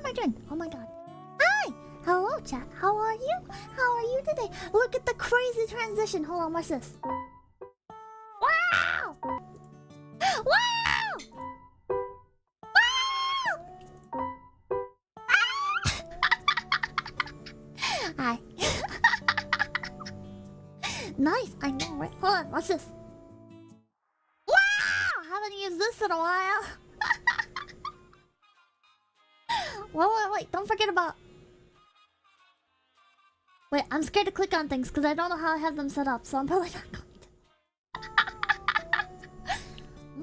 am I doing? Oh my god. Hi! Hello, chat. How are you? How are you today? Look at the crazy transition. Hold on, watch this. Wow! Wow! Wow! Hi. Nice, I know, right? Hold on, watch this. Wow! Haven't used this in a while. Wait, don't forget about... Wait, I'm scared to click on things because I don't know how I have them set up, so I'm probably not going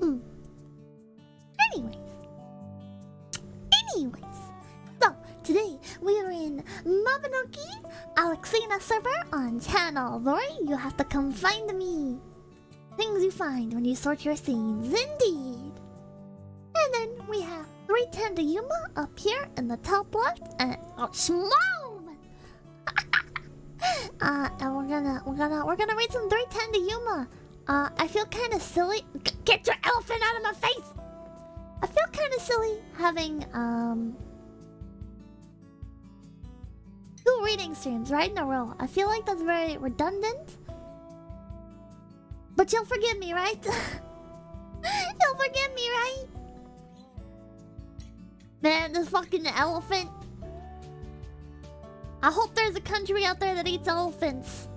to. Anyways. So, today we are in Mabinogi Alexina server on channel Lori. You have to come find me. Things you find when you sort your scenes, indeed. And then we have 310 to Yuma up here in the top left, and and we're gonna read some 310 to Yuma. I feel kind of silly. Get your elephant out of my face! I feel kind of silly having 2 reading streams right in a row. I feel like that's very redundant. But you'll forgive me, right? You'll forgive me, right? Man, this fucking elephant. I hope there's a country out there that eats elephants.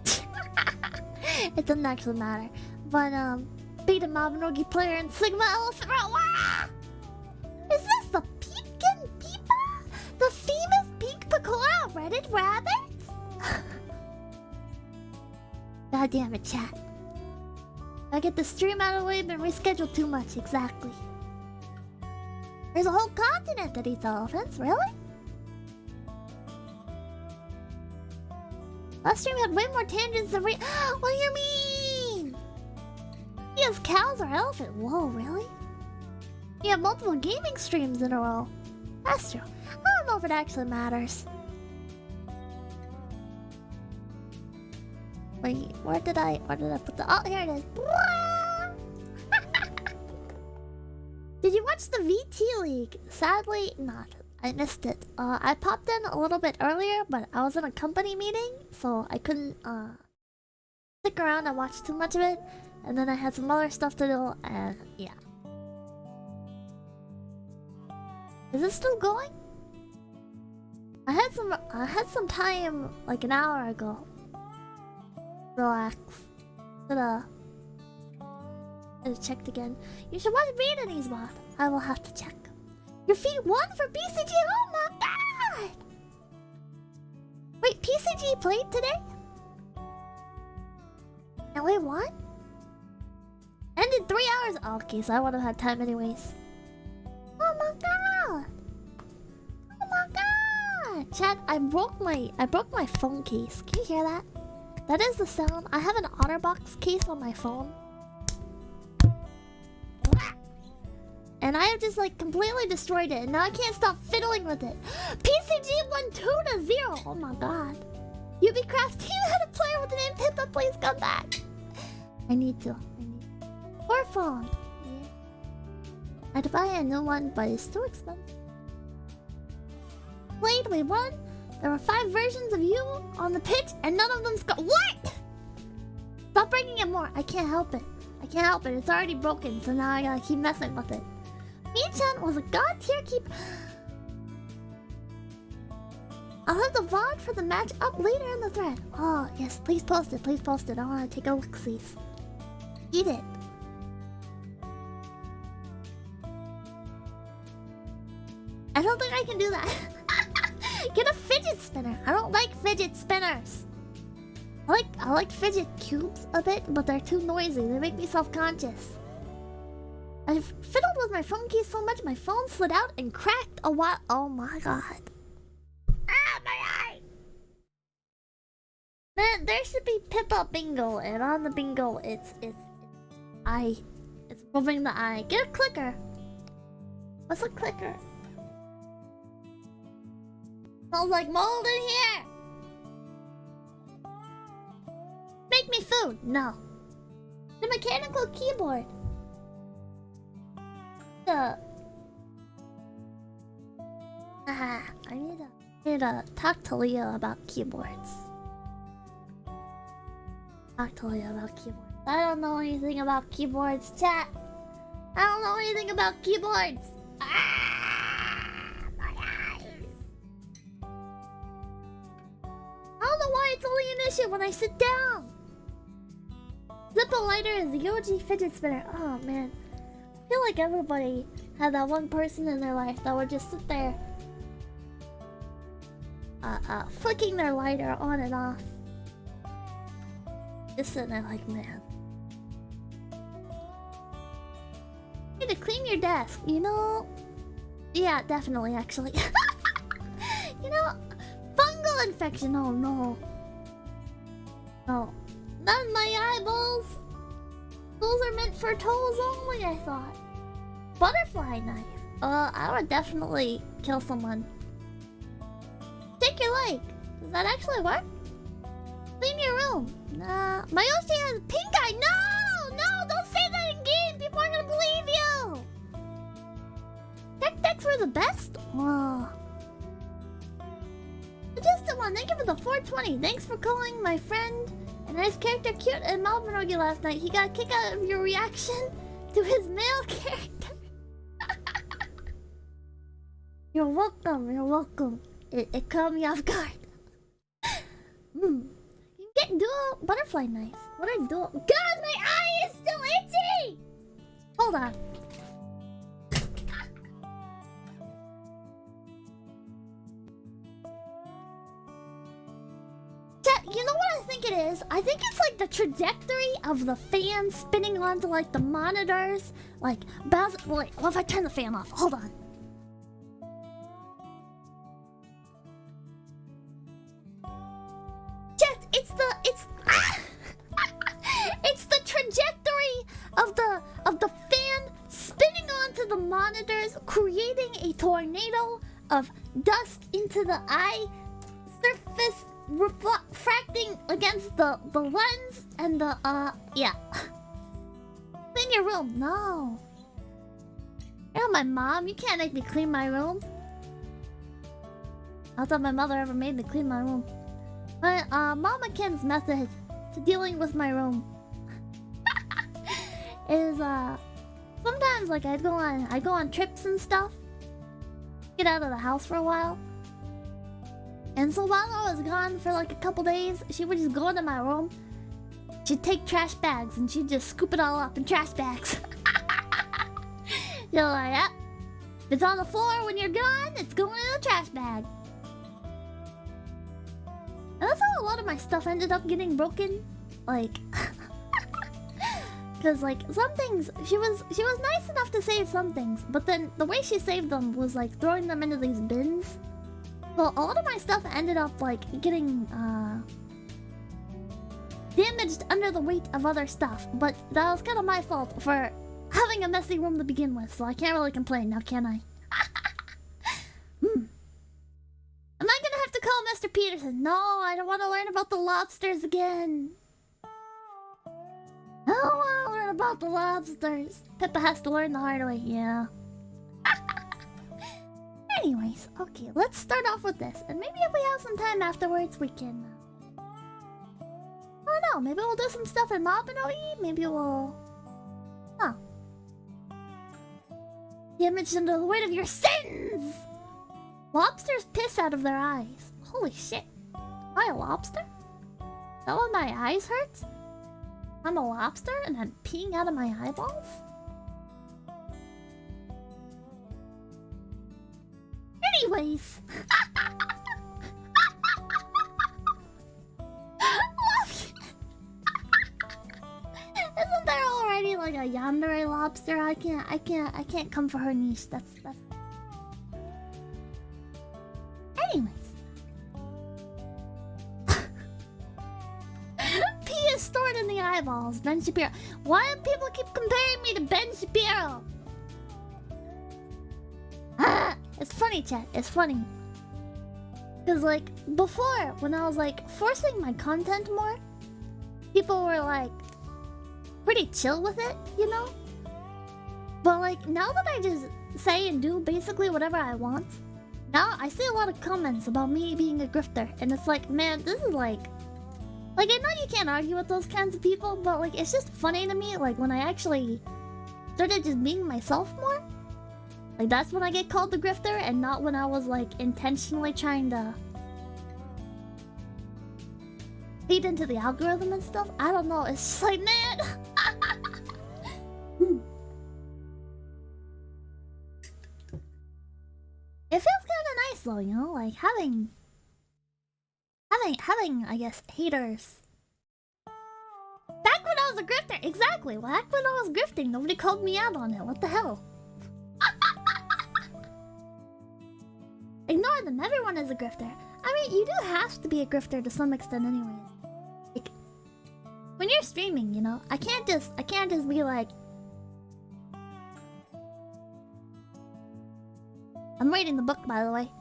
It doesn't actually matter. But, beat a Mabinogi player and Sigma Elephant Row. Ah! Is this the Pipkin Pippa? The famous pink Piccola Reddit rabbit? God damn it, chat. I get the stream out of the way, been rescheduled too much, exactly. There's a whole continent that eats elephants, really? Last stream had way more tangents than what do you mean? He has cows or elephant. Whoa, really? You have multiple gaming streams in a row. That's true. I don't know if it actually matters. Wait, where did I put the... Oh, here it is. Did you watch the VT League? Sadly, not. I missed it. I popped in a little bit earlier, but I was in a company meeting, so I couldn't stick around and watch too much of it. And then I had some other stuff to do, and yeah. Is it still going? I had some time like an hour ago. Relax. Should I checked again. You should watch Vietnamese mod. I will have to check. Your feet won for PCG. Oh my god! Wait, PCG played today? And we won? Ended 3 hours. Oh, okay, so I would have had time anyways. Oh my god! Oh my god! Chat, I broke my phone case. Can you hear that? That is the sound. I have an OtterBox case on my phone. And I have just like completely destroyed it, and now I can't stop fiddling with it. PCG won 2-0. Oh my god. UbiCraft team had a player with the name Pippa. Please come back. I need to. Poor phone. Yeah. I'd buy a new one, but it's too expensive. Played, we won. There were 5 versions of you on the pitch, and none of them scored. What? Stop breaking it more. I can't help it. I can't help it. It's already broken, so now I gotta keep messing with it. Mi-chan was a god tier keep. I'll have the VOD for the match up later in the thread. Oh, yes, please post it. Please post it. I want to take a look-see. Eat it. I don't think I can do that. Get a fidget spinner. I don't like fidget spinners. I like fidget cubes a bit, but they're too noisy. They make me self-conscious. I've fiddled with my phone case so much, my phone slid out and cracked a while. Oh my god. Ah, my eye! Man, there should be Pippa bingo, and on the bingo, it's moving the eye. Get a clicker. What's a clicker? Smells like mold in here. Make me food. No. The mechanical keyboard. I need to talk to Leo about keyboards. Talk to Leo about keyboards. I don't know anything about keyboards, chat. I don't know anything about keyboards. My eyes. I don't know why it's only an issue when I sit down. Zippo lighter is the OG fidget spinner. Oh man, I feel like everybody had that one person in their life that would just sit there, flicking their lighter on and off. Just sitting there like, man. You need to clean your desk, you know? Yeah, definitely, actually. You know, fungal infection, oh no. No. Not my eyeballs. Those are meant for toes only, I thought. Butterfly knife. I would definitely kill someone. Take your leg. Does that actually work? Clean your room. Nah. My Yoshi has pink eye. No! No! Don't say that in game! People aren't gonna believe you! Tech decks were the best? Oh. Just one. Thank you for the 420. Thanks for calling my friend a nice character cute and Malvinogi last night. He got a kick out of your reaction to his male character. You're welcome. You're welcome. It caught me off guard. You can get dual butterfly knife. What are dual? God, my eye is still itchy! Hold on. Chat, you know what I think it is? I think it's like the trajectory of the fan spinning onto like the monitors. Like, wait, what if I turn the fan off? Hold on. It's the trajectory of the fan spinning onto the monitors, creating a tornado of dust into the eye surface, refracting against the lens and the yeah. Clean your room. No. You're my mom. You can't make me clean my room. I thought my mother ever made me clean my room. But Mama Ken's method to dealing with my room is sometimes like I go on trips and stuff, get out of the house for a while, and so while I was gone for like a couple days, she would just go into my room, she'd take trash bags and she'd just scoop it all up in trash bags. You're like, yep, if it's on the floor when you're gone, it's going in the trash bag. And that's how a lot of my stuff ended up getting broken. Like, because like some things, she was nice enough to save some things, but then the way she saved them was like throwing them into these bins. So a lot of my stuff ended up like getting damaged under the weight of other stuff. But that was kind of my fault for having a messy room to begin with, so I can't really complain now, can I? Am I gonna have to call Mr. Peterson? No, I don't want to learn about the lobsters again. I don't want to learn about the lobsters. Pippa has to learn the hard way, yeah. Anyways, okay, let's start off with this. And maybe if we have some time afterwards, we can... I don't know, maybe we'll do some stuff in Mabinogi? Maybe we'll... Huh. Damaged under the weight of your sins! Lobsters piss out of their eyes. Holy shit. Am I a lobster? Is that why my eyes hurt? I'm a lobster and I'm peeing out of my eyeballs? Anyways. Isn't there already like a yandere lobster? I can't come for her niche. That's anyways. Pee is stored in the eyeballs. Ben Shapiro. Why do people keep comparing me to Ben Shapiro? It's funny, chat. It's funny. Because, like, before, when I was, like, forcing my content more, people were, like, pretty chill with it, you know? But, like, now that I just say and do basically whatever I want, Now I see a lot of comments about me being a grifter, and it's like, man, this is like I know you can't argue with those kinds of people, but like it's just funny to me, like when I actually started just being myself more. Like that's when I get called the grifter, and not when I was like intentionally trying to feed into the algorithm and stuff. I don't know, it's just like, man. It feels kind of nice though, you know, like having, I guess, haters. Back when I was a grifter, exactly. Back when I was grifting, nobody called me out on it. What the hell? Ignore them. Everyone is a grifter. I mean, you do have to be a grifter to some extent, anyways. Like, when you're streaming, you know, I can't just be like. I'm reading the book, by the way.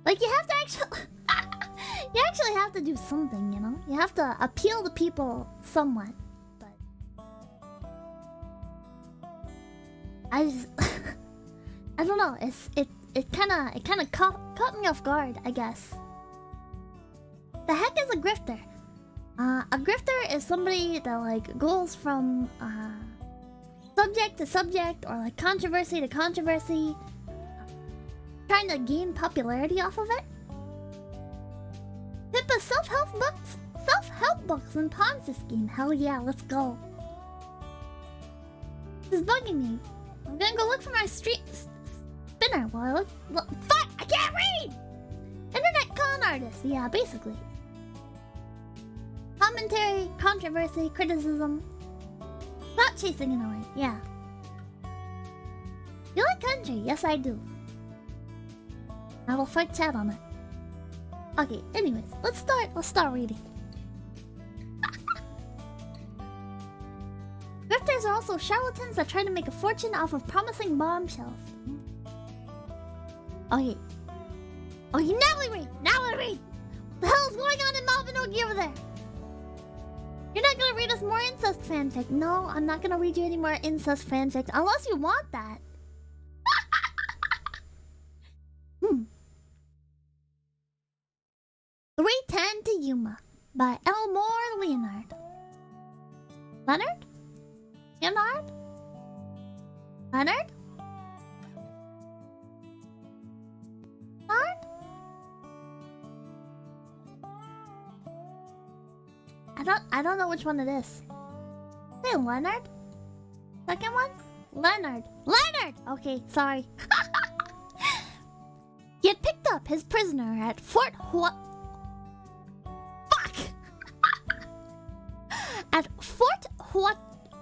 Like, you have to actually... you actually have to do something, you know? You have to appeal to people somewhat. But... I just... I don't know. It kinda caught me off guard, I guess. The heck is a grifter? A grifter is somebody that, like, goes from, subject to subject, or, like, controversy to controversy, trying to gain popularity off of it. Pippa's self-help books and Ponzi scheme. Hell yeah, let's go. This is bugging me. I'm gonna go look for my spinner while I look. Fuck! I can't read! Internet con artist. Yeah, basically. Commentary, controversy, criticism. Not chasing in a way. Yeah. You like country? Yes, I do. I will fight chat on it. Okay, anyways, let's start reading. Grifters are also charlatans that try to make a fortune off of promising bombshells. Okay. Okay, now we read! What the hell is going on in Malvinogi over there? You're not gonna read us more incest fanfic. No, I'm not gonna read you any more incest fanfic unless you want that. 310 to Yuma by Elmore Leonard. Leonard? Leonard? Leonard? Leonard? I don't know which one it is. Say Leonard? Second one? Leonard. Leonard! Okay, sorry. He had picked up his prisoner at Fort Huachuca. Fort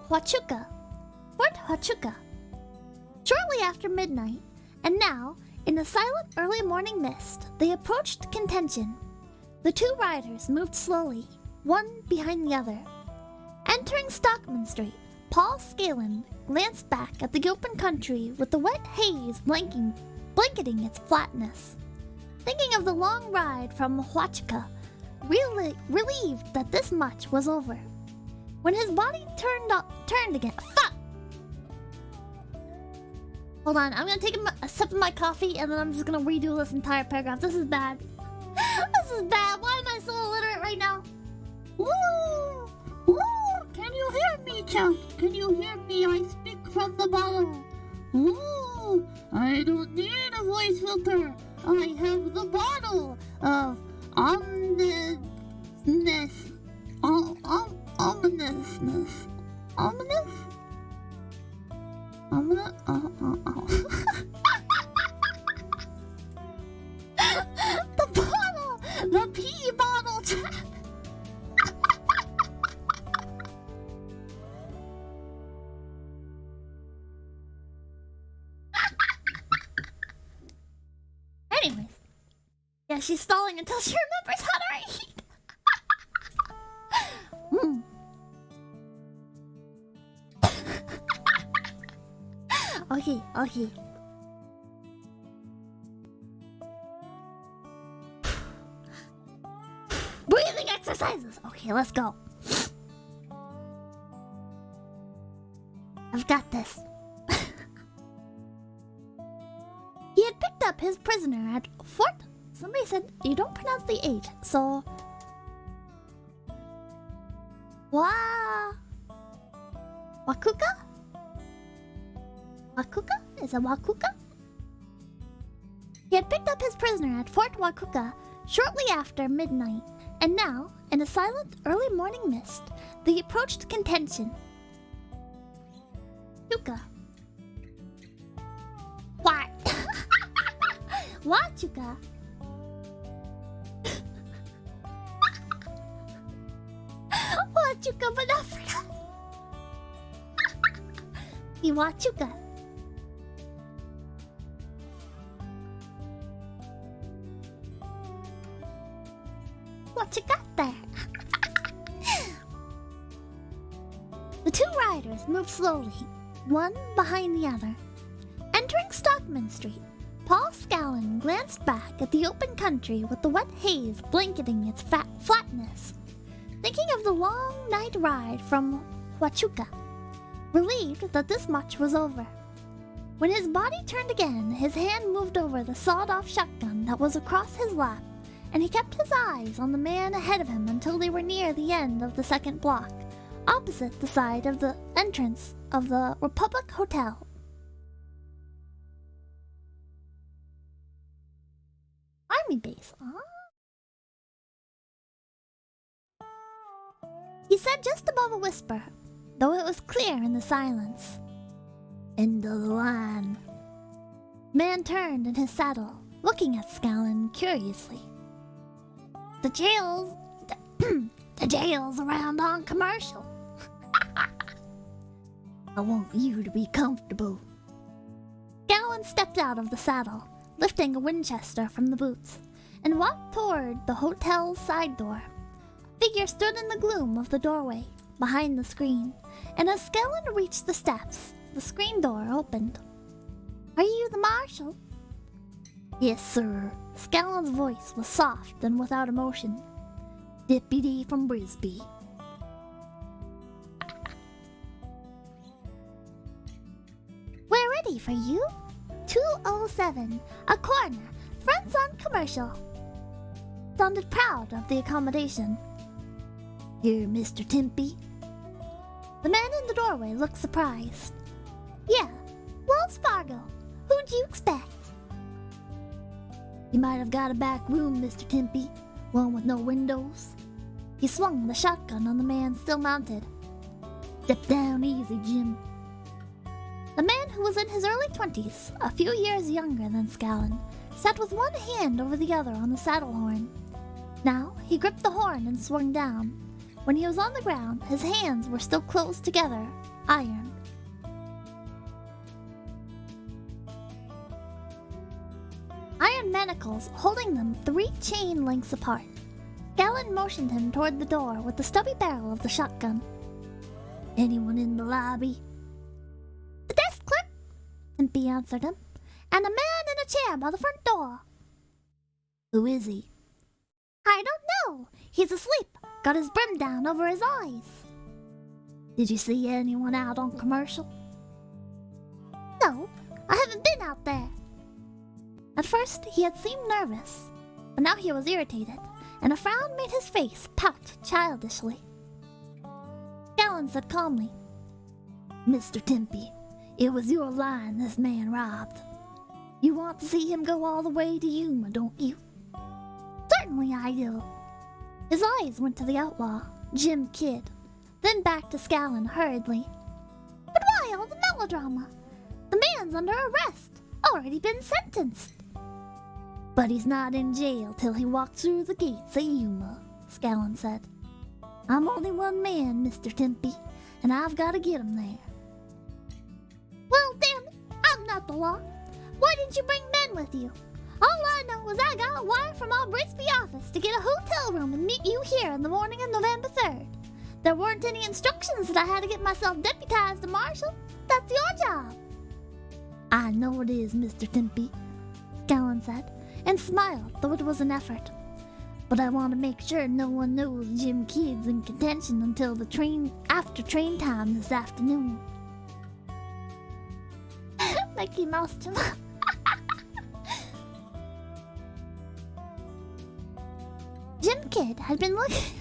Huachuca. Shortly after midnight, and now, in the silent early morning mist, they approached contention. The two riders moved slowly, one behind the other. Entering Stockman Street, Paul Scanlon glanced back at the open country with the wet haze blanketing its flatness. Thinking of the long ride from Huachuca, relieved that this much was over. When his body turned again. Fuck! Hold on, I'm gonna take a sip of my coffee and then I'm just gonna redo this entire paragraph. This is bad. This is bad. Why am I so illiterate right now? Woo! Woo! Can you hear me, Chuck? Can you hear me? I speak from the bottle. Woo! I don't need a voice filter. I have the bottle of ominousness. Ominousness. Ominous? The bottle! The pee bottle! Anyways. Yeah, she's stalling until she remembers how to read. Okay. Breathing exercises. Okay, let's go. I've got this. He had picked up his prisoner at Fort... Somebody said you don't pronounce the H, so... Wakuka? Wakuka? Is it Wakuka? He had picked up his prisoner at Fort Wakuka shortly after midnight, and now, in a silent early morning mist, they approached contention. Chuka. What? Wachuka. Wachuka, but I forgot. Iwachuka. What you got there? The two riders moved slowly, one behind the other. Entering Stockman Street, Paul Scallon glanced back at the open country with the wet haze blanketing its flatness, thinking of the long night ride from Huachuca, relieved that this much was over. When his body turned again, his hand moved over the sawed-off shotgun that was across his lap, and he kept his eyes on the man ahead of him until they were near the end of the second block, opposite the side of the entrance of the Republic Hotel. Army base, huh? He said just above a whisper, though it was clear in the silence. End of the line. Man turned in his saddle, looking at Scallon curiously. The jail's around on Commercial. I want you to be comfortable. Scallon stepped out of the saddle, lifting a Winchester from the boots, and walked toward the hotel's side door. A figure stood in the gloom of the doorway, behind the screen, and as Scallon reached the steps, the screen door opened. Are you the marshal? Yes, sir. Scallon's voice was soft and without emotion. Deputy from Brisbane. We're ready for you. 207, a corner, fronts on Commercial. Sounded proud of the accommodation. You're Mr. Timpy? The man in the doorway looked surprised. Yeah, Wells Fargo. Who'd you expect? You might have got a back room, Mr. Timpy. One with no windows. He swung the shotgun on the man still mounted. Step down easy, Jim. The man, who was in his early 20s, a few years younger than Scallon, sat with one hand over the other on the saddle horn. Now he gripped the horn and swung down. When he was on the ground, his hands were still closed together, iron. Iron manacles holding them 3 chain lengths apart. Scallon motioned him toward the door with the stubby barrel of the shotgun. Anyone in the lobby? The desk clerk, Timpy answered him, and a man in a chair by the front door. Who is he? I don't know. He's asleep, got his brim down over his eyes. Did you see anyone out on Commercial? No, I haven't been out there. At first, he had seemed nervous, but now he was irritated, and a frown made his face pout childishly. Scallon said calmly, Mr. Timpy, it was your line this man robbed. You want to see him go all the way to Yuma, don't you? Certainly I do. His eyes went to the outlaw, Jim Kidd, then back to Scallon hurriedly. But why all the melodrama? The man's under arrest, already been sentenced. But he's not in jail till he walks through the gates of Yuma, Scallon said. I'm only one man, Mr. Timpy, and I've got to get him there. Well, damn it, I'm not the law. Why didn't you bring men with you? All I know is I got a wire from our Brisbane office to get a hotel room and meet you here in the morning of November 3rd. There weren't any instructions that I had to get myself deputized to marshal. That's your job. I know it is, Mr. Timpy, Scallon said, and smiled, though it was an effort. But I want to make sure no one knows Jim Kidd's in contention until after train time this afternoon. Mickey Mouse Jim. Jim Kid had been looking...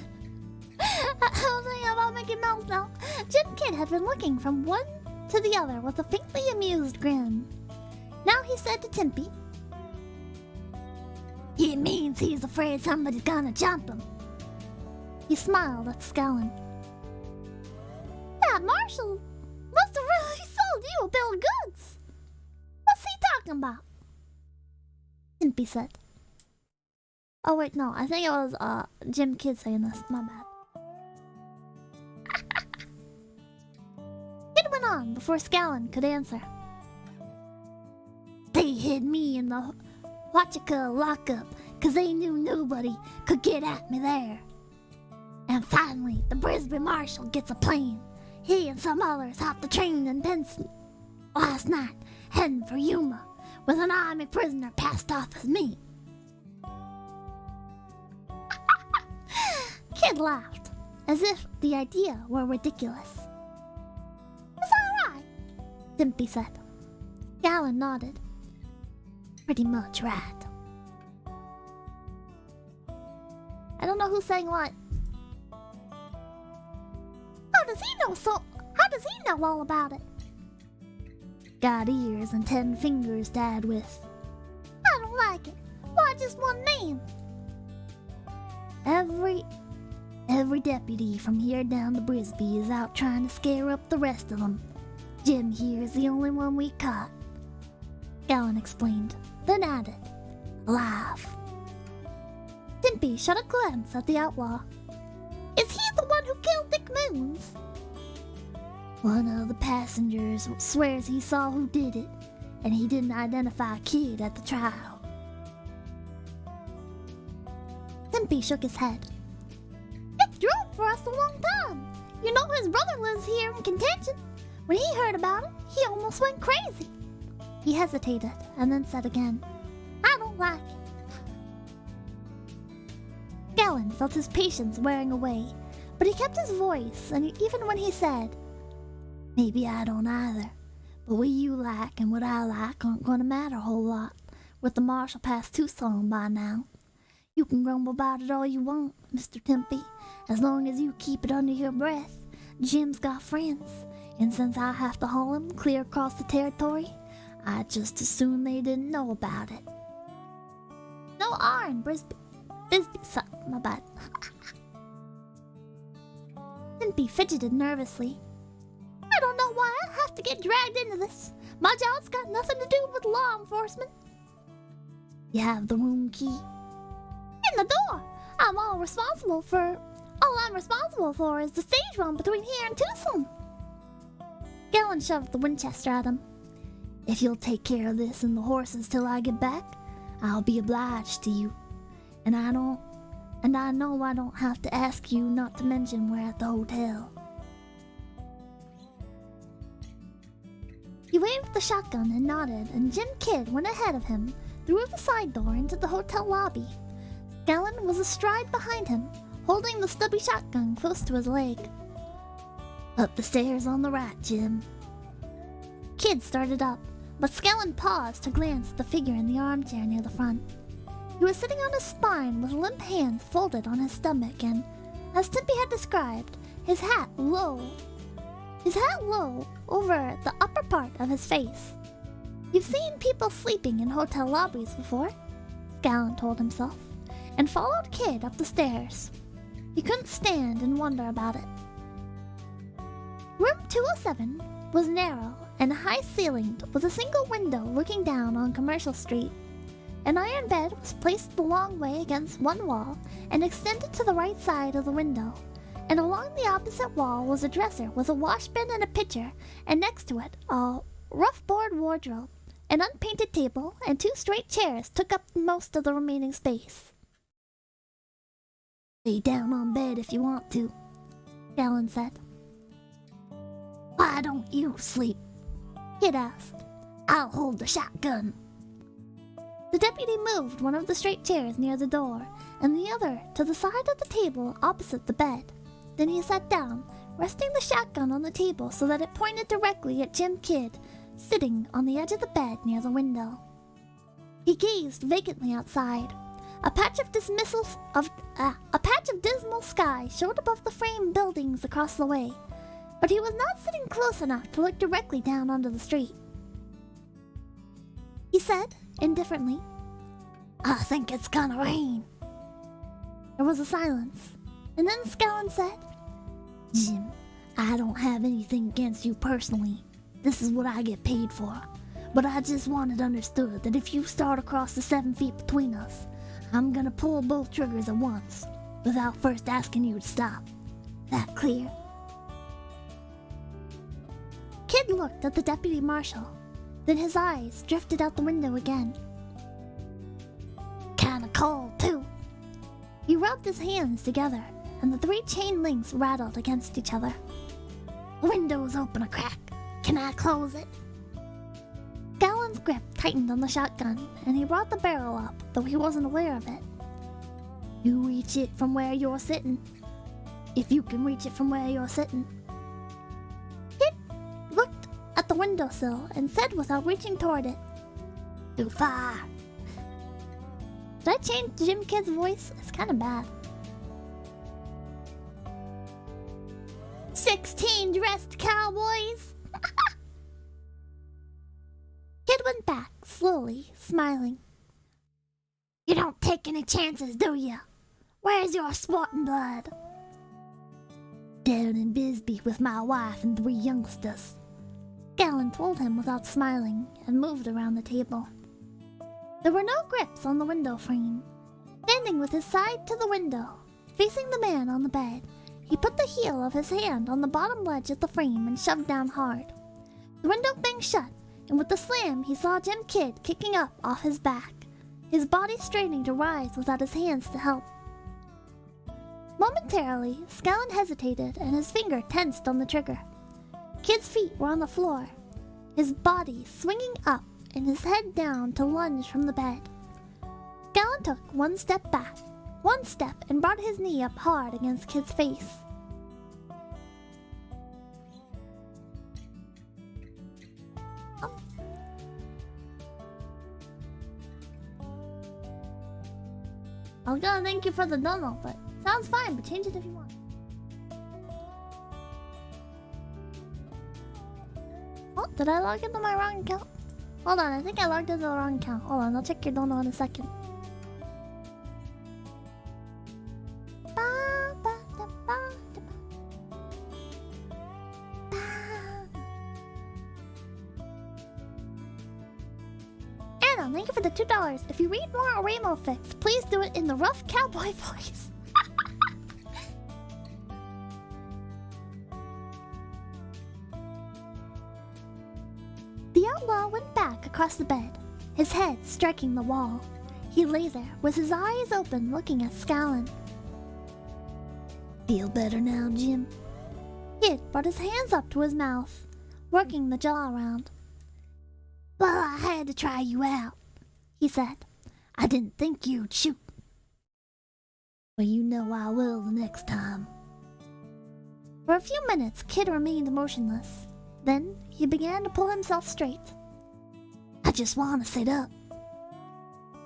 I was thinking about Mickey Mouse now. Jim Kid had been looking from one to the other with a faintly amused grin. Now he said to Timpy, "He means he's afraid somebody's gonna jump him." He smiled at Scallon. "That Marshall must have really sold you a bill of goods. What's he talking about?" Timpy said. Oh wait, no, I think it was Jim Kid saying this. My bad. Kid went on before Scallon could answer. "They hid me in the Hakushika lockup because they knew nobody could get at me there. And finally, the Brisbane Marshal gets a plane. He and some others hopped the train in Benson last night, heading for Yuma, with an army prisoner passed off as me." Kid laughed, as if the idea were ridiculous. "Is that right?" Timpy said. Scallon nodded. "Pretty much right." I don't know who's saying what. How does he know all about it? "Got ears and 10 fingers to add with." I don't like it. Why just one name? Every deputy from here down to Brisbane is out trying to scare up the rest of them. Jim here is the only one we caught," Scallon explained, then added, "Alive." Timpy shot a glance at the outlaw. "Is he the one who killed Dick Moons?" "One of the passengers swears he saw who did it, and he didn't identify Kid at the trial." Timpy shook his head. "It's drove for us a long time. You know his brother lives here in contention. When he heard about it, he almost went crazy." He hesitated and then said again, "I don't like it." Scallon felt his patience wearing away, but he kept his voice, and even when he said, "Maybe I don't either, but what you like and what I like aren't going to matter a whole lot with the Marshal past Tucson by now. You can grumble about it all you want, Mr. Timpy, as long as you keep it under your breath. Jim's got friends, and since I have to haul him clear across the territory, I'd just as soon they didn't know about it." No R in Brisbane. My bad. Timpy fidgeted nervously. "I don't know why I have to get dragged into this. My job's got nothing to do with law enforcement." "You have the room key?" "In the door. All I'm responsible for is the stage run between here and Tucson." Scallon shoved the Winchester at him. "If you'll take care of this and the horses till I get back, I'll be obliged to you. And I know I don't have to ask you not to mention we're at the hotel." He waved the shotgun and nodded, and Jim Kid went ahead of him through the side door into the hotel lobby. Scallon was astride behind him, holding the stubby shotgun close to his leg. "Up the stairs on the right, Jim." Kid started up, but Scallon paused to glance at the figure in the armchair near the front. He was sitting on his spine with limp hands folded on his stomach and, as Timpy had described, his hat low over the upper part of his face. "You've seen people sleeping in hotel lobbies before," Scallon told himself, and followed Kid up the stairs. He couldn't stand and wonder about it. Room 207 was narrow and high-ceilinged with a single window looking down on Commercial Street. An iron bed was placed the long way against one wall and extended to the right side of the window, and along the opposite wall was a dresser with a washbin and a pitcher, and next to it a rough board wardrobe. An unpainted table and 2 straight chairs took up most of the remaining space. "Lay down on bed if you want to," Scallon said. "Why don't you sleep?" Kid asked. "I'll hold the shotgun." The deputy moved one of the straight chairs near the door, and the other to the side of the table opposite the bed. Then he sat down, resting the shotgun on the table so that it pointed directly at Jim Kid, sitting on the edge of the bed near the window. He gazed vacantly outside. A patch of dismal sky showed above the framed buildings across the way, but he was not sitting close enough to look directly down onto the street. He said, indifferently, "I think it's gonna rain." There was a silence, and then Scallon said, "Jim, I don't have anything against you personally. This is what I get paid for. But I just want it understood that if you start across the 7 feet between us, I'm gonna pull both triggers at once, without first asking you to stop. That clear?" Kid looked at the deputy marshal. Then his eyes drifted out the window again. "Kinda cold, too." He rubbed his hands together, and the 3 chain links rattled against each other. "The window's open a crack. Can I close it?" Scallon's grip tightened on the shotgun, and he brought the barrel up, though he wasn't aware of it. "You reach it from where you're sitting. If you can reach it from where you're sitting." Kid looked at the windowsill and said without reaching toward it, "Too far." Did I change Jim Kid's voice? It's kind of bad. 16 dressed cowboys! Kid went back, slowly, smiling. "You don't take any chances, do you? Where's your sporting blood?" "Down in Bisbee with my wife and 3 youngsters," Scallon told him without smiling, and moved around the table. There were no grips on the window frame. Standing with his side to the window, facing the man on the bed, he put the heel of his hand on the bottom ledge of the frame and shoved down hard. The window banged shut, and with the slam he saw Jim Kid kicking up off his back, his body straining to rise without his hands to help. Momentarily, Scallon hesitated and his finger tensed on the trigger. Kid's feet were on the floor, his body swinging up and his head down to lunge from the bed. Scallon took 1 step back, 1 step, and brought his knee up hard against Kid's face. I was gonna thank you for the dono, but sounds fine, but change it if you want. Oh, did I log into my wrong account? Hold on, I think I logged into the wrong account. Hold on, I'll check your dono in a second. Anna, thank you for the $2. If you read more Rainbow Fix, please do it in the rough cowboy voice. The outlaw went back across the bed, his head striking the wall. He lay there with his eyes open, looking at Scallon. "Feel better now, Jim?" Kid brought his hands up to his mouth, working the jaw around. "Well, I had to try you out," he said. "I didn't think you'd shoot." "Well, you know I will the next time." For a few minutes, Kid remained motionless. Then he began to pull himself straight. "I just want to sit up."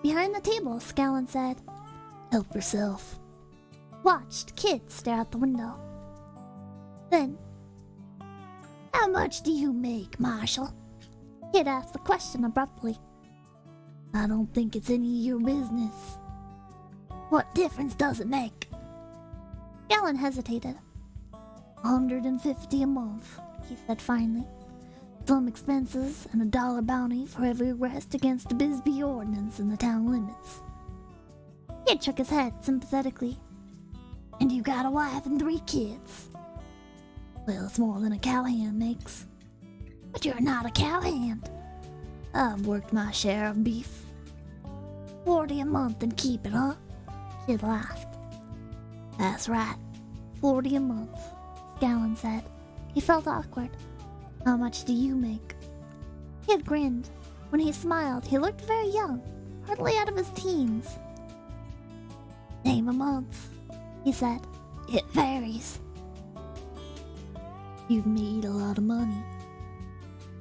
Behind the table, Scallon said, "Help yourself." Watched Kid stare out the window. Then, "How much do you make, Marshal?" Kid asked the question abruptly. "I don't think it's any of your business." "What difference does it make?" Scallon hesitated. $150 a month, he said finally. "Some expenses and a $1 bounty for every arrest against the Bisbee ordinance in the town limits." Kid shook his head sympathetically. "And you got a wife and 3 kids." "Well, it's more than a cowhand makes." "But you're not a cowhand." "I've worked my share of beef." $40 a month and keep it, huh?" Kid laughed. "That's right, 40 a month," Scallon said. He felt awkward. "How much do you make?" Kid grinned. When he smiled, he looked very young, hardly out of his teens. "Name a month," he said. "It varies." "You've made a lot of money."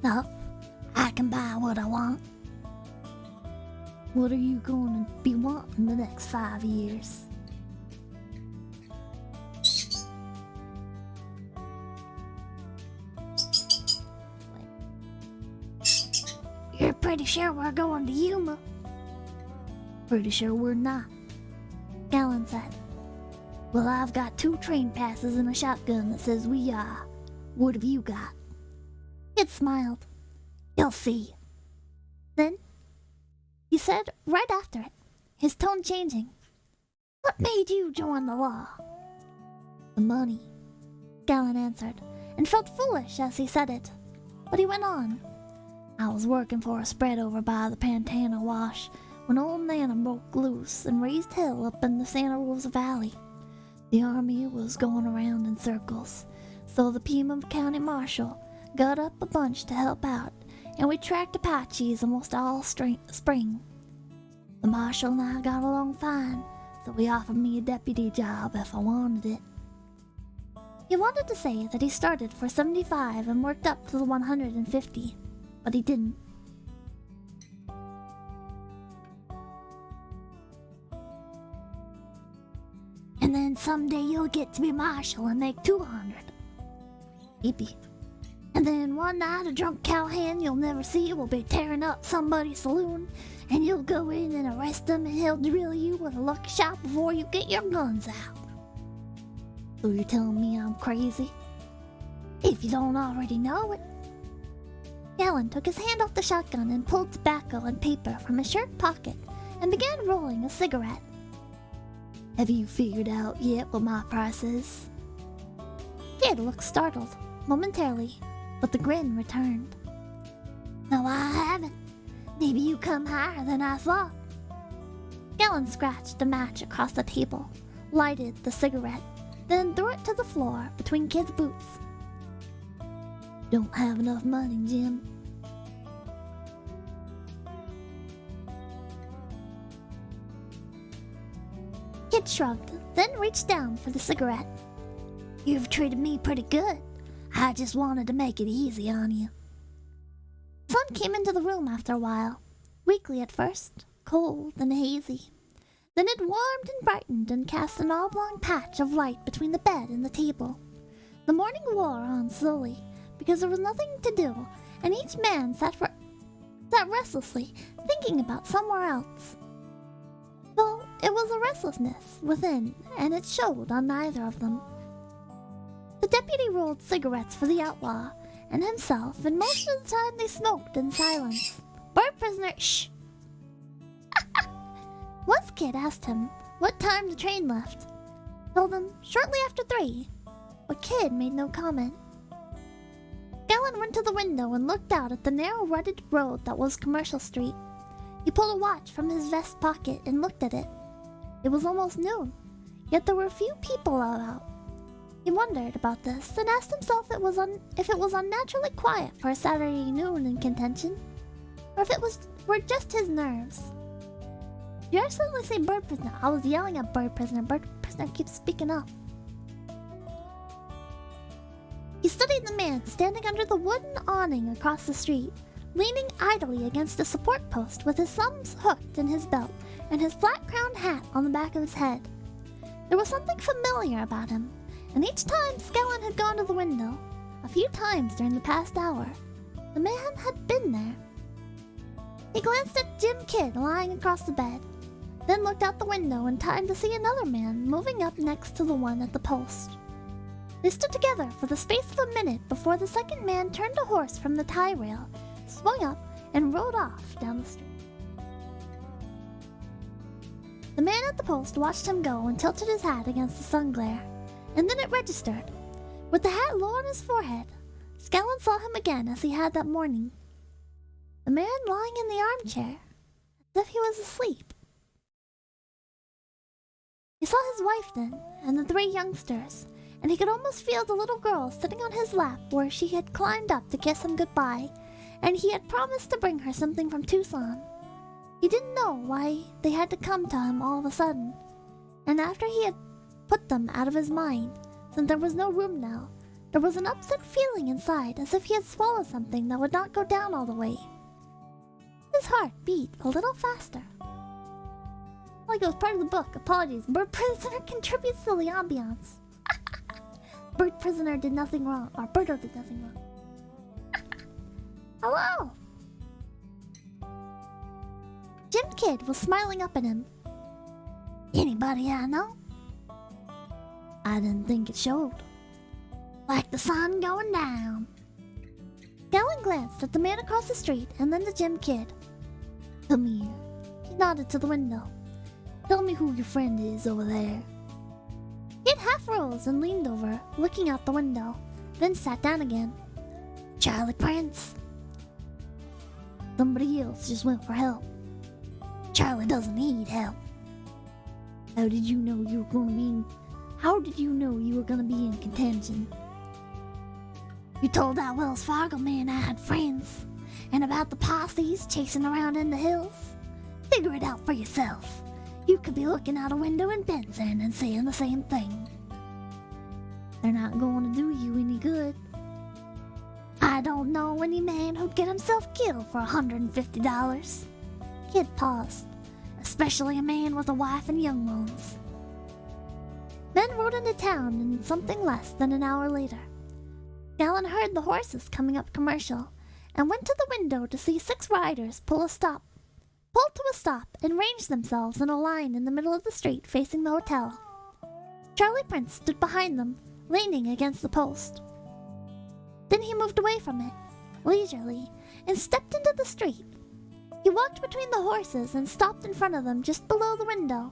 "Enough. I can buy what I want." What are you going to be wanting the next 5 years? You're pretty sure we're going to Yuma? Pretty sure we're not, Galen said. Well, I've got 2 train passes and a shotgun that says we are. What have you got? Kid smiled. You'll see. Then, he said right after it, his tone changing. What made you join the law? The money, Galen answered, and felt foolish as he said it. But he went on. I was working for a spread over by the Pantana Wash when old Nana broke loose and raised hell up in the Santa Rosa Valley. The army was going around in circles, so the Pima County Marshal got up a bunch to help out, and we tracked Apaches almost all spring. The Marshal and I got along fine, so he offered me a deputy job if I wanted it. He wanted to say that he started for 75 and worked up to the 150, but he didn't. And then someday you'll get to be Marshal and make 200. Maybe. And then one night a drunk cowhand you'll never see will be tearing up somebody's saloon, and you'll go in and arrest him, and he'll drill you with a lucky shot before you get your guns out. So you're telling me I'm crazy? If you don't already know it. Galen took his hand off the shotgun and pulled tobacco and paper from his shirt pocket and began rolling a cigarette. Have you figured out yet what my price is? Kid looked startled, momentarily, but the grin returned. No, I haven't. Maybe you come higher than I thought. Galen scratched a match across the table, lighted the cigarette, then threw it to the floor between Kid's boots. Don't have enough money, Jim. Kid shrugged, then reached down for the cigarette. You've treated me pretty good. I just wanted to make it easy on you. The sun came into the room after a while, weakly at first, cold and hazy. Then it warmed and brightened and cast an oblong patch of light between the bed and the table. The morning wore on slowly, because there was nothing to do, and each man sat restlessly, thinking about somewhere else. Though it was a restlessness within, and it showed on neither of them. The deputy rolled cigarettes for the outlaw and himself, and most of the time they smoked in silence. Bird prisoner, shh! Once Kid asked him what time the train left. Told him shortly after 3, but Kid made no comment. Galen went to the window and looked out at the narrow rutted road that was Commercial Street. He pulled a watch from his vest pocket and looked at it. It was almost noon, yet there were few people about. He wondered about this and asked himself if it was unnaturally quiet for a Saturday noon in contention, or if it were just his nerves. You accidentally say bird prisoner. I was yelling at bird prisoner. Bird prisoner keeps speaking up. He studied the man standing under the wooden awning across the street, leaning idly against a support post with his thumbs hooked in his belt and his flat-crowned hat on the back of his head. There was something familiar about him, and each time Skellen had gone to the window, a few times during the past hour, the man had been there. He glanced at Jim Kidd lying across the bed, then looked out the window in time to see another man moving up next to the one at the post. They stood together for the space of a minute before the second man turned a horse from the tie rail, swung up, and rode off down the street. The man at the post watched him go and tilted his hat against the sun glare, and then it registered. With the hat low on his forehead, Skellen saw him again as he had that morning. The man lying in the armchair, as if he was asleep. He saw his wife then, and the 3 youngsters, and he could almost feel the little girl sitting on his lap where she had climbed up to kiss him goodbye, and he had promised to bring her something from Tucson. He didn't know why they had to come to him all of a sudden, and after he had put them out of his mind, since there was no room now, there was an upset feeling inside as if he had swallowed something that would not go down all the way. His heart beat a little faster. Like it was part of the book. Apologies. Bird Prisoner contributes to the ambiance. Bird Prisoner did nothing wrong. Or Birdo did nothing wrong. Hello! Gym Kid was smiling up at him. Anybody I know? I didn't think it showed. Like the sun going down. Galen glanced at the man across the street and then the Gym Kid. Come here. He nodded to the window. Tell me who your friend is over there. Kid half rose and leaned over, looking out the window, then sat down again. Charlie Prince. Somebody else just went for help. Charlie doesn't need help. How did you know you were going to be in contention? You told that Wells Fargo man I had friends, and about the posses chasing around in the hills. Figure it out for yourself. You could be looking out a window in Benson and saying the same thing. They're not going to do you any good. I don't know any man who'd get himself killed for $150. Kid paused, especially a man with a wife and young ones. Men rode into town in something less than an hour later. Galen heard the horses coming up Commercial and went to the window to see 6 riders pull to a stop and range themselves in a line in the middle of the street facing the hotel. Charlie Prince stood behind them, leaning against the post. Then he moved away from it, leisurely, and stepped into the street. He walked between the horses and stopped in front of them just below the window.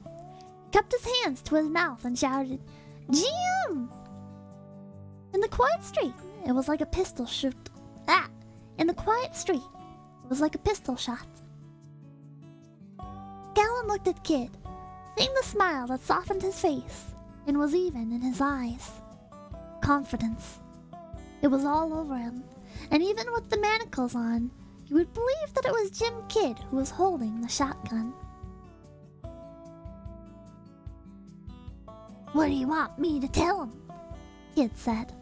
He cupped his hands to his mouth and shouted, "Jim!" In the quiet street, it was like a pistol shot. Galen looked at Kid, seeing the smile that softened his face and was even in his eyes. Confidence. It was all over him, and even with the manacles on, you would believe that it was Gym Kid who was holding the shotgun. What do you want me to tell him? Kid said.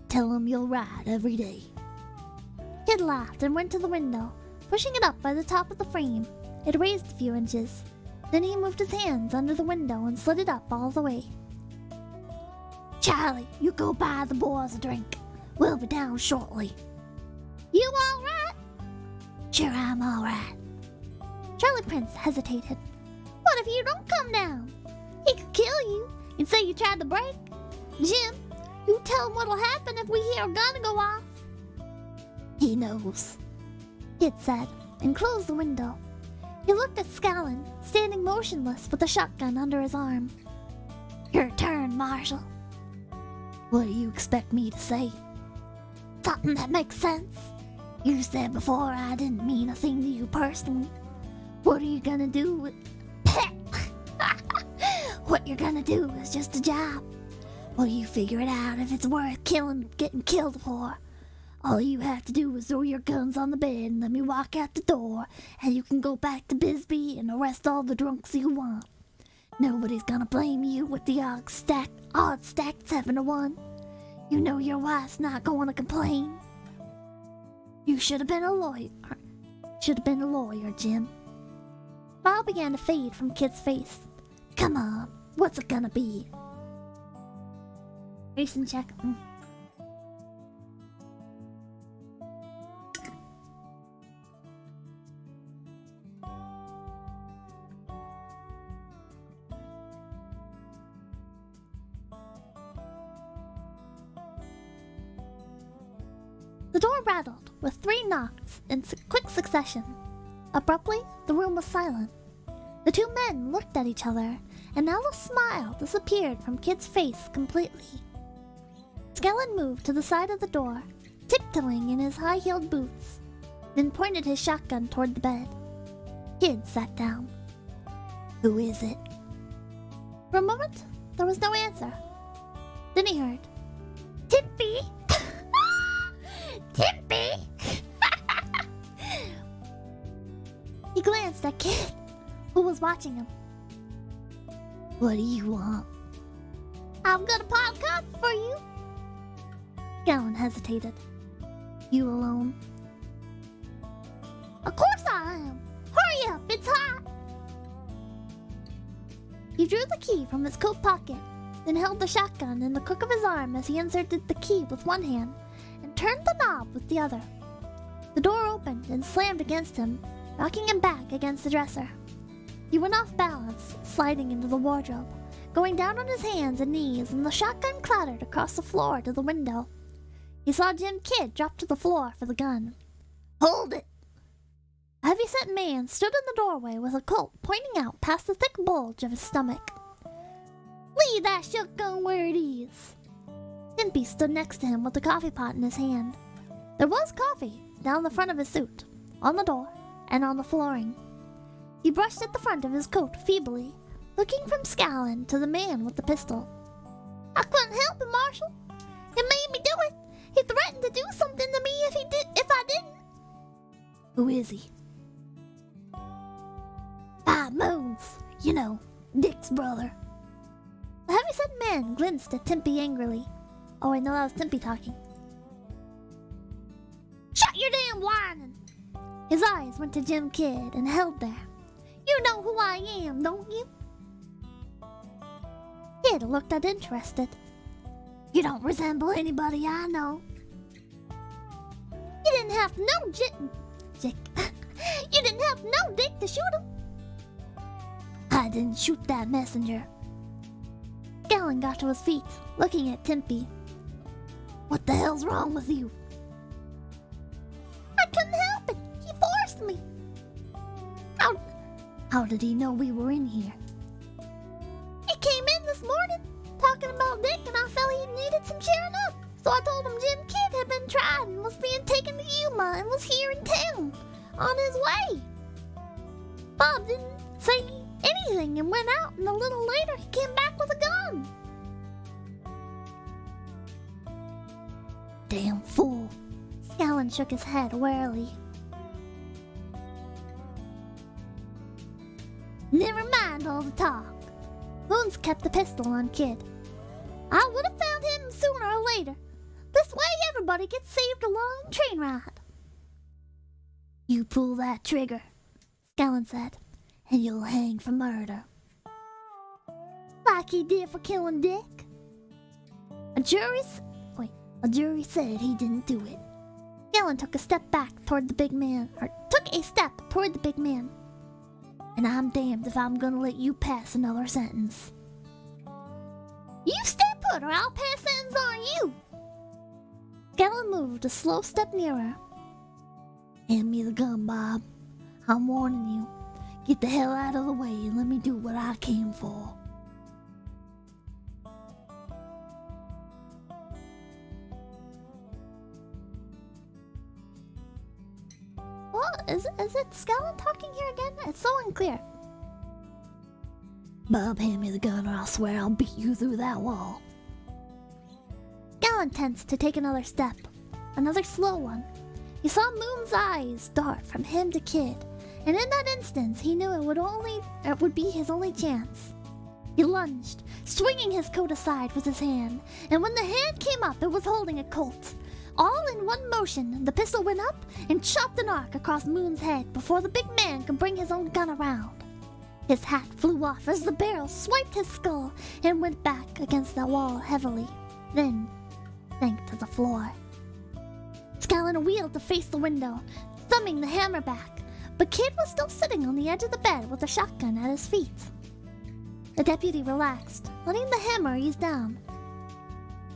Tell him you'll ride every day. Kid laughed and went to the window, pushing it up by the top of the frame. It raised a few inches. Then he moved his hands under the window and slid it up all the way. Charlie, you go buy the boys a drink. We'll be down shortly. You all right? Sure, I'm all right. Charlie Prince hesitated. What if you don't come down? He could kill you and say you tried to break. Jim, you tell him what'll happen if we hear a gun go off. He knows, Kid said, and closed the window. He looked at Scallon, standing motionless with the shotgun under his arm. Your turn, Marshal. What do you expect me to say? Something that makes sense. You said before I didn't mean a thing to you personally. What are you gonna do with... What you're gonna do is just a job. Well, you figure it out if it's worth getting killed for. All you have to do is throw your guns on the bed and let me walk out the door, and you can go back to Bisbee and arrest all the drunks you want. Nobody's gonna blame you with the odds stacked 7-1. You know your wife's not going to complain. You should have been a lawyer. Jim. Smile began to fade from Kid's face. Come on, what's it gonna be? Jason check. The door rattled with 3 knocks in quick succession. Abruptly, the room was silent. The 2 men looked at each other, and now the smile disappeared from Kid's face completely. Skellen moved to the side of the door, tiptoeing in his high-heeled boots, then pointed his shotgun toward the bed. Kid sat down. Who is it? For a moment, there was no answer. Then he heard, Tippy! Tippy! He glanced at Kid, who was watching him. What do you want? I'm gonna pot coffee for you. Galen hesitated. You alone? Of course time! Hurry up, it's hot! He drew the key from his coat pocket, then held the shotgun in the crook of his arm as he inserted the key with one hand and turned the knob with the other. The door opened and slammed against him, knocking him back against the dresser. He went off balance, sliding into the wardrobe, going down on his hands and knees, and the shotgun clattered across the floor to the window. He saw Jim Kid drop to the floor for the gun. Hold it! A heavy-set man stood in the doorway with a Colt pointing out past the thick bulge of his stomach. Leave that shotgun where it is. Timpy stood next to him with the coffee pot in his hand. There was coffee down the front of his suit, on the door, and on the flooring. He brushed at the front of his coat feebly, looking from Scallon to the man with the pistol. I couldn't help it, Marshal. He made me do it. He threatened to do something to me if I didn't. Who is he? 5 Moons. You know, Dick's brother. The heavy-set man glanced at Timpy angrily. Oh, I know that was Timpy talking. Shut your damn whining! His eyes went to Jim Kid and held there. You know who I am, don't you? Kid looked uninterested. You don't resemble anybody I know. You didn't have no Dick. You didn't have no Dick to shoot him. I didn't shoot that messenger. Scallon got to his feet, looking at Timpy. What the hell's wrong with you? I couldn't help it. He forced me. How did he know we were in here? He came in this morning, talking about Dick, and I felt he needed some cheering up. So I told him Jim Kid had been tried and was being taken to Yuma and was here in town, on his way. Bob didn't say anything and went out, and a little later he came back with a gun. Damn fool. Scallon shook his head warily. Never mind all the talk. Moons kept the pistol on Kid. I would have found him sooner or later. This way everybody gets saved a long train ride. You pull that trigger, Scallon said, and you'll hang for murder. Like he did for killing Dick. A jury said he didn't do it. Scallon took a step toward the big man. And I'm damned if I'm gonna let you pass another sentence. You stay put or I'll pass sentence on you. Scallon moved a slow step nearer. Hand me the gun, Bob. I'm warning you. Get the hell out of the way and let me do what I came for. What? Is it Scallon talking here again? It's so unclear. Bob, hand me the gun or I'll swear I'll beat you through that wall. Scallon tensed to take another step. Another slow one. He saw Moon's eyes dart from him to Kid, and in that instant he knew it would be his only chance. He lunged, swinging his coat aside with his hand, and when the hand came up, it was holding a Colt. All in one motion, the pistol went up and chopped an arc across Moon's head before the big man could bring his own gun around. His hat flew off as the barrel swiped his skull and went back against the wall heavily, then sank to the floor. Scallon wheeled to face the window, thumbing the hammer back, but Kid was still sitting on the edge of the bed with a shotgun at his feet. The deputy relaxed, letting the hammer ease down.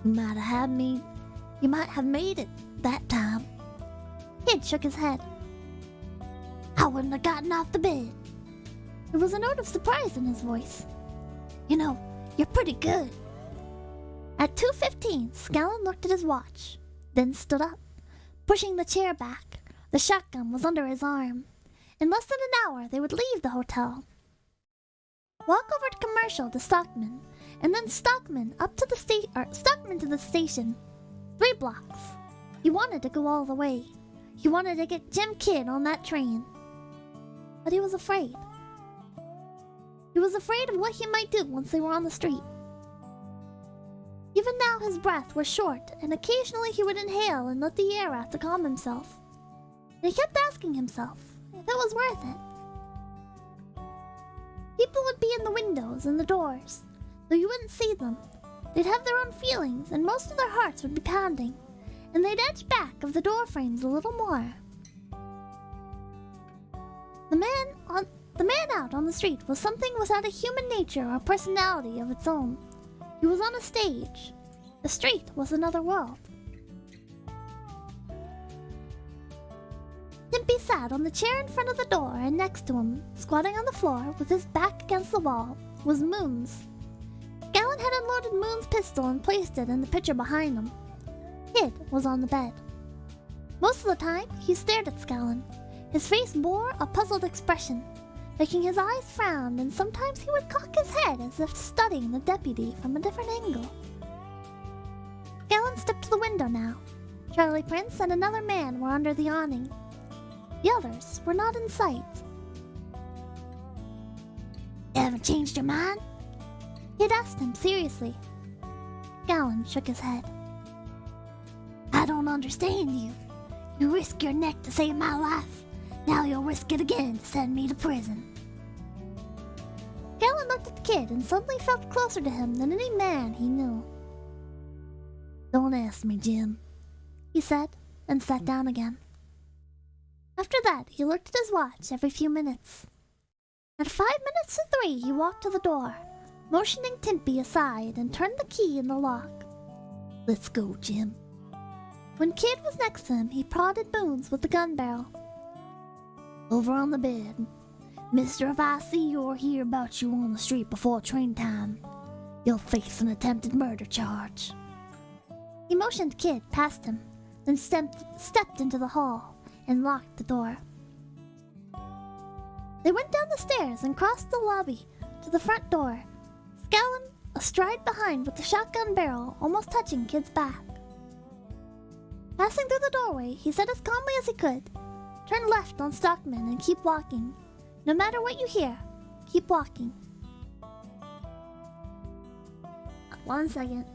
You might have made it that time. Kid shook his head. I wouldn't have gotten off the bed. There was a note of surprise in his voice. You know, you're pretty good. At 2:15, Scallon looked at his watch, then stood up, pushing the chair back. The shotgun was under his arm. In less than an hour, they would leave the hotel. Walk over to Commercial to Stockman, and then Stockman to the station. 3 blocks. He wanted to go all the way. He wanted to get Jim Kid on that train. But he was afraid. He was afraid of what he might do once they were on the street. Even now his breath was short, and occasionally he would inhale and let the air out to calm himself. And he kept asking himself, It was worth it. People would be in the windows and the doors, though you wouldn't see them. They'd have their own feelings, and most of their hearts would be pounding, and they'd edge back of the door frames a little more. The man out on the street was something without a human nature or personality of its own. He was on a stage. The street was another world. Timpy sat on the chair in front of the door, and next to him, squatting on the floor with his back against the wall, was Moons. Gallon had unloaded Moon's pistol and placed it in the pitcher behind him. Kid was on the bed. Most of the time, he stared at Scallon. His face bore a puzzled expression, making his eyes frown, and sometimes he would cock his head as if studying the deputy from a different angle. Gallon stepped to the window now. Charlie Prince and another man were under the awning. The others were not in sight. "Ever changed your mind?" He'd asked him seriously. Gallon shook his head. "I don't understand you. You risk your neck to save my life. Now you'll risk it again to send me to prison." Gallon looked at the kid and suddenly felt closer to him than any man he knew. "Don't ask me, Jim," he said, and sat down again. After that, he looked at his watch every few minutes. At 5 minutes to 3, he walked to the door, motioning Timpy aside, and turned the key in the lock. "Let's go, Jim." When Kid was next to him, he prodded Moons with the gun barrel. "Over on the bed. Mister, if I see or hear about you on the street before train time, you'll face an attempted murder charge." He motioned Kid past him, then stepped into the hall and locked the door. They went down the stairs and crossed the lobby to the front door, Scallon astride behind with the shotgun barrel almost touching Kid's back. Passing through the doorway, he said as calmly as he could, "Turn left on Stockman and keep walking. No matter what you hear, keep walking." 1 second.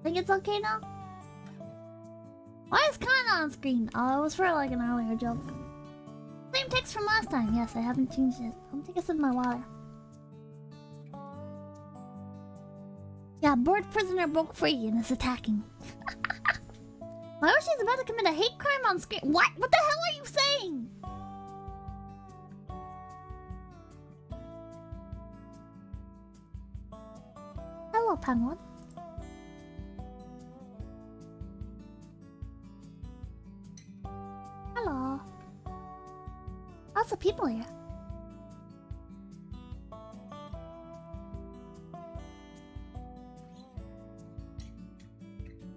Think it's okay now? Why is Kana on screen? Oh, it was for like an earlier joke. Same text from last time. Yes, I haven't changed it. I'm taking a sip of my water. Yeah, bored prisoner broke free and is attacking. Mayoshi's about to commit a hate crime on screen. What? What the hell are you saying? Hello, Penguin. Hello. Lots of people here.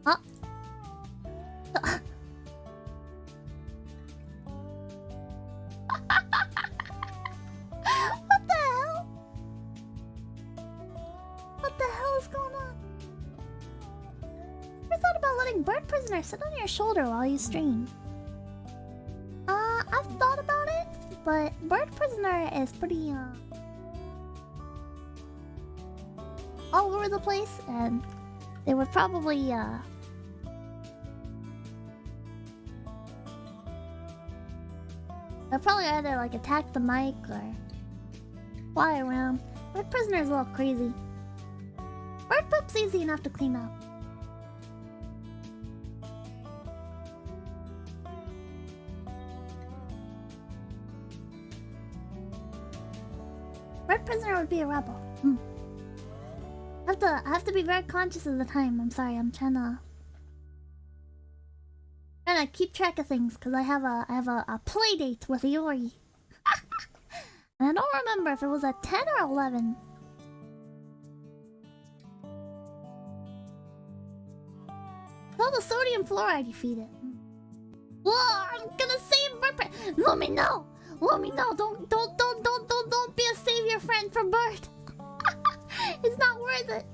Huh? What the hell? What the hell is going on? Ever thought about letting bird prisoner sit on your shoulder while you stream? I've thought about it, but bird prisoner is pretty all over the place, and they would probably they'll probably either like attack the mic or fly around. Bird prisoner is a little crazy. Bird poop's easy enough to clean up. Bird prisoner would be a rebel. I have to be very conscious of the time. I'm sorry, I'm trying to... trying to keep track of things because I have a play date with Iori. And I don't remember if it was at 10 or 11. All the sodium fluoride you feed it. Whoa, I'm gonna save Bert. Lumi, no! Lumi, no! Don't be a savior friend for Bert. It's not worth it.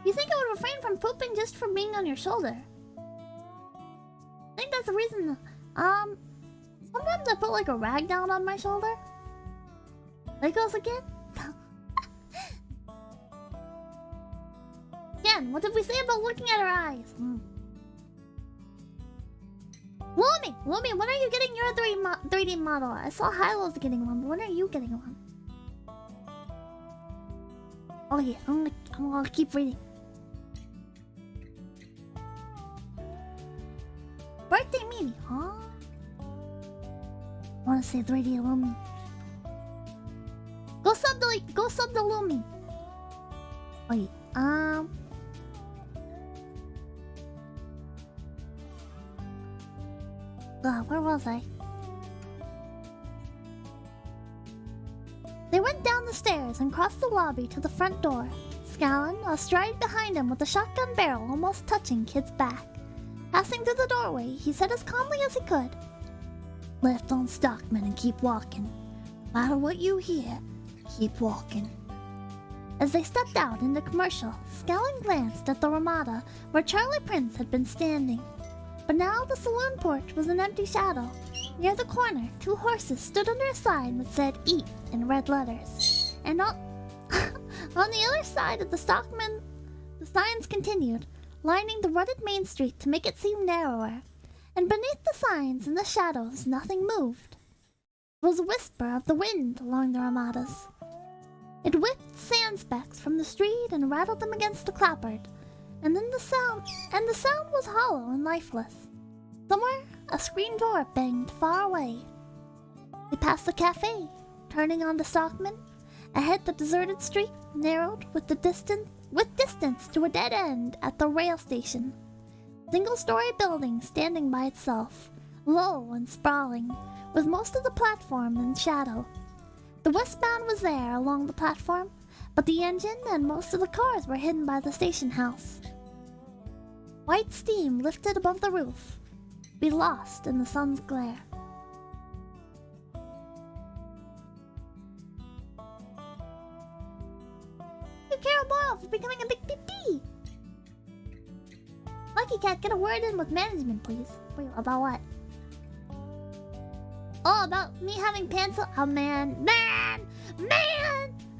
You think I would refrain from pooping just for being on your shoulder? I think that's the reason. Sometimes I put like a rag down on my shoulder. There goes again. Again, what did we say about looking at her eyes? Lumi, when are you getting your 3D model? I saw Hylo's getting one, but when are you getting one? Oh yeah, I'm gonna keep reading. Birthday meeting, huh? I wanna say 3D Lumi. Go sub the Lumi. Wait, where was I? They went down the stairs and crossed the lobby to the front door. Scallon, astride behind him with the shotgun barrel almost touching Kid's back. Passing through the doorway, he said as calmly as he could, "Left on Stockman and keep walking. No matter what you hear, keep walking." As they stepped out in the commercial, Scallon glanced at the Ramada where Charlie Prince had been standing. But now the saloon porch was an empty shadow. Near the corner, 2 horses stood under a sign that said "Eat" in red letters. And on the other side of the Stockman, the signs continued, lining the rutted main street to make it seem narrower. And beneath the signs, in the shadows, nothing moved. It was a whisper of the wind along the Ramadas. It whipped sand specks from the street and rattled them against the clapboard. And then the sound was hollow and lifeless. Somewhere, a screen door banged far away. They passed the cafe, turning onto Stockman. Ahead, the deserted street narrowed with distance to a dead end at the rail station. Single-story building standing by itself, low and sprawling, with most of the platform in shadow. The westbound was there along the platform, but the engine and most of the cars were hidden by the station house. White steam lifted above the roof, be lost in the sun's glare. You care more for becoming a big pee-pee. Lucky Cat, get a word in with management, please. Wait, about what? Oh, about me having pencil. Oh, man. I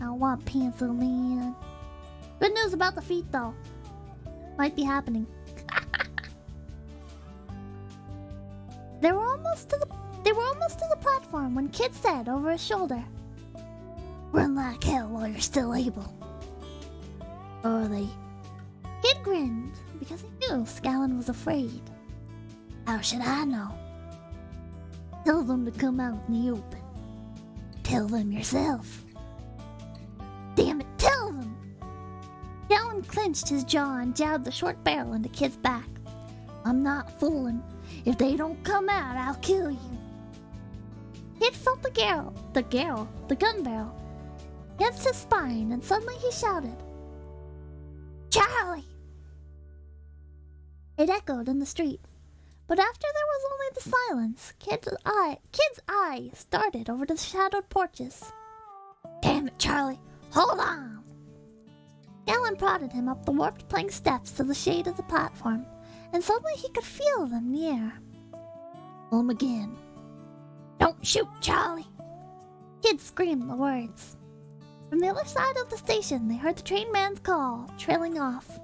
don't want pencil, man. Good news about the feet, though. Might be happening. They were almost to the platform when Kid said over his shoulder, "Run like hell while you're still able." Or they. Kid grinned because he knew Scallon was afraid. How should I know? Tell them to come out in the open. Tell them yourself. Damn it, tell them! Scallon clenched his jaw and jabbed the short barrel into Kid's back. I'm not fooling. If they don't come out, I'll kill you. Kid felt the gun barrel, against his spine, and suddenly he shouted, "Charlie!" It echoed in the street, but after there was only the silence, Kid's eye started over the shadowed porches. Damn it, Charlie! Hold on! Scallon prodded him up the warped plank steps to the shade of the platform, and suddenly he could feel them near. Again. Don't shoot, Charlie! Kid screamed the words. From the other side of the station, they heard the train man's call, trailing off.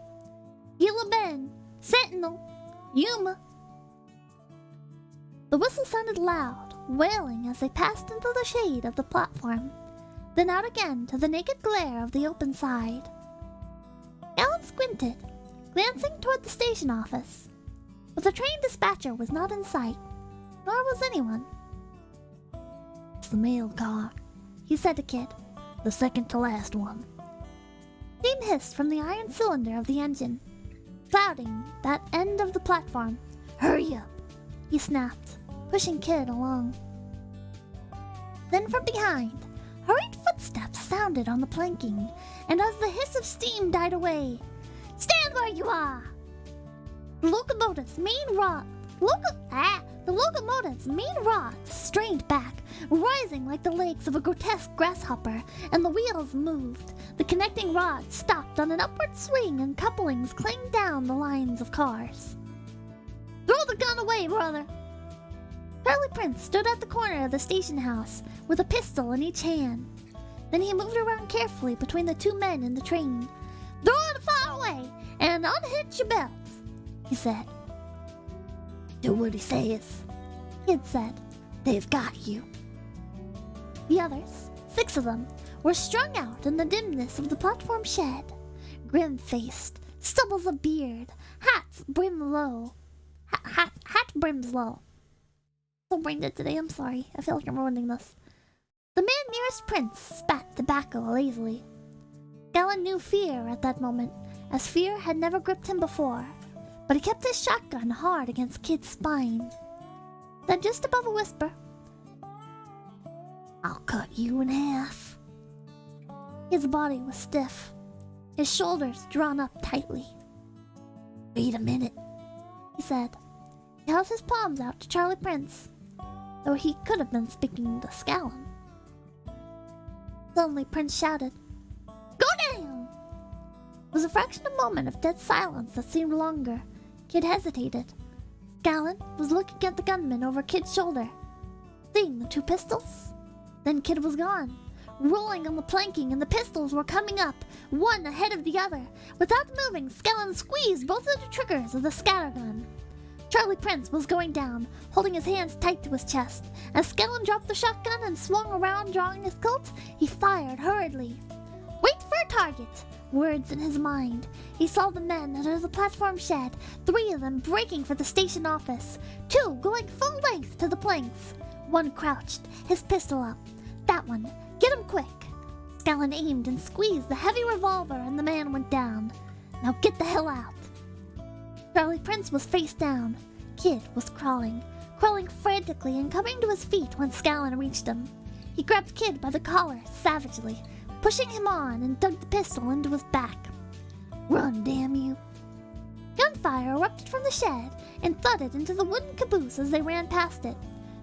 Gila Ben, Sentinel, Yuma. The whistle sounded loud, wailing as they passed into the shade of the platform, then out again to the naked glare of the open side. Alan squinted, glancing toward the station office, but the train dispatcher was not in sight, nor was anyone. It's the mail car, he said to Kid, the second to last one. Steam hissed from the iron cylinder of the engine, clouding that end of the platform. Hurry up, he snapped, pushing Kid along. Then from behind, hurried footsteps sounded on the planking, and as the hiss of steam died away, "Stand where you are!" The locomotive's main rods strained back, rising like the legs of a grotesque grasshopper, and the wheels moved. The connecting rods stopped on an upward swing, and couplings clanged down the lines of cars. "Throw the gun away, brother!" Charlie Prince stood at the corner of the station house with a pistol in each hand. Then he moved around carefully between the two men in the train. "Throw it far away and unhitch your belts," he said. "Do what he says," Kid said. "They've got you." The others, 6 of them, were strung out in the dimness of the platform shed. Grim-faced, stubbles of beard, hats brim low. Hat brims low. So brain dead today, I'm sorry. I feel like I'm ruining this. The man nearest Prince spat tobacco lazily. Galen knew fear at that moment, as fear had never gripped him before, but he kept his shotgun hard against Kid's spine. Then just above a whisper, "I'll cut you in half." His body was stiff, his shoulders drawn up tightly. "Wait a minute," he said. He held his palms out to Charlie Prince, though he could have been speaking to Scallon. Suddenly Prince shouted, "Go down!" It was a fraction of a moment of dead silence that seemed longer. Kid hesitated. Scallon was looking at the gunman over Kid's shoulder, seeing the 2 pistols. Then Kid was gone, rolling on the planking, and the pistols were coming up, one ahead of the other. Without moving, Scallon squeezed both of the triggers of the scattergun. Charlie Prince was going down, holding his hands tight to his chest. As Scallon dropped the shotgun and swung around, drawing his Colt, he fired hurriedly. "Wait for a target!" Words in his mind. He saw the men under the platform shed, 3 of them breaking for the station office, 2 going full length to the planks. One crouched, his pistol up. "That one! Get him quick!" Scallon aimed and squeezed the heavy revolver, and the man went down. "Now get the hell out!" Charlie Prince was face down. Kid was crawling frantically and coming to his feet when Scallon reached him. He grabbed Kid by the collar savagely, pushing him on, and dug the pistol into his back. "Run, damn you!" Gunfire erupted from the shed and thudded into the wooden caboose as they ran past it.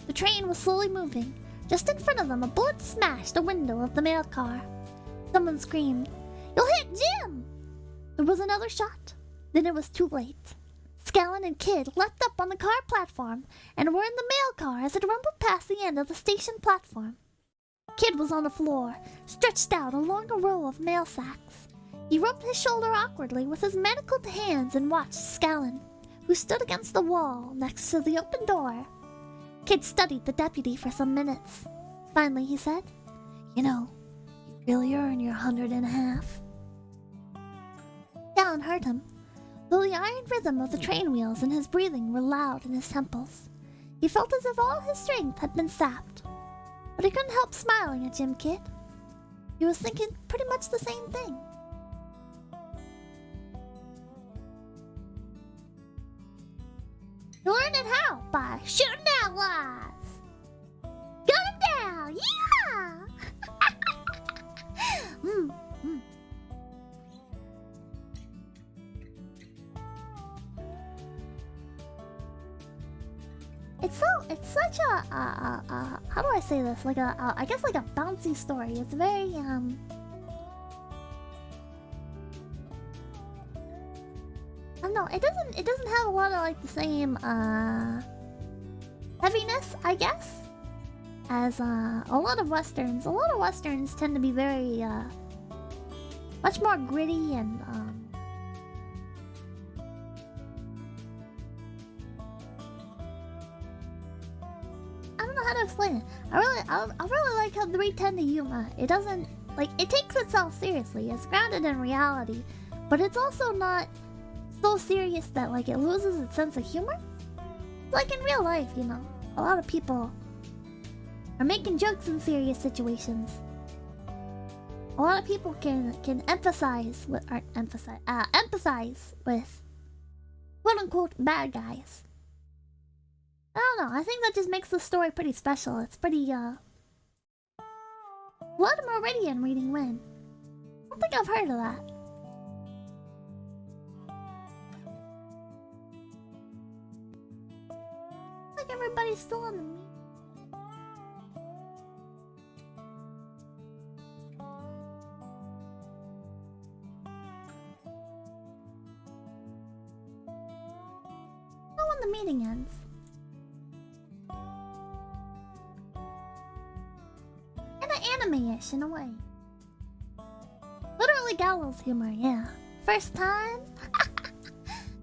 The train was slowly moving. Just in front of them, a bullet smashed a window of the mail car. Someone screamed, "You'll hit Jim!" There was another shot. Then it was too late. Scallon and Kid leapt up on the car platform and were in the mail car as it rumbled past the end of the station platform. Kid was on the floor, stretched out along a row of mail sacks. He rubbed his shoulder awkwardly with his manacled hands and watched Scallon, who stood against the wall next to the open door. Kid studied the deputy for some minutes. Finally he said, "You really earn your 100.5. Scallon heard him, though the iron rhythm of the train wheels and his breathing were loud in his temples. He felt as if all his strength had been sapped. But he couldn't help smiling at Jim Kid. He was thinking pretty much the same thing. You learn it how? By shooting outlaws! Gun him down! Yeah! It's such a how do I say this? Like I guess like a bouncy story. It's very I don't know. It doesn't have a lot of like the same heaviness, I guess, as a lot of westerns. A lot of westerns tend to be very much more gritty and I don't know how to explain it. I really like how they tend to Yuma. It doesn't like it takes itself seriously. It's grounded in reality, but it's also not so serious that like it loses its sense of humor. Like in real life, a lot of people are making jokes in serious situations. A lot of people can empathize with quote unquote bad guys. I don't know. I think that just makes the story pretty special. It's pretty, Blood Meridian reading when? I don't think I've heard of that. Looks like everybody's still on the meet. When the meeting ends. Kinda anime-ish in a way. Literally gallows humor, yeah. First time?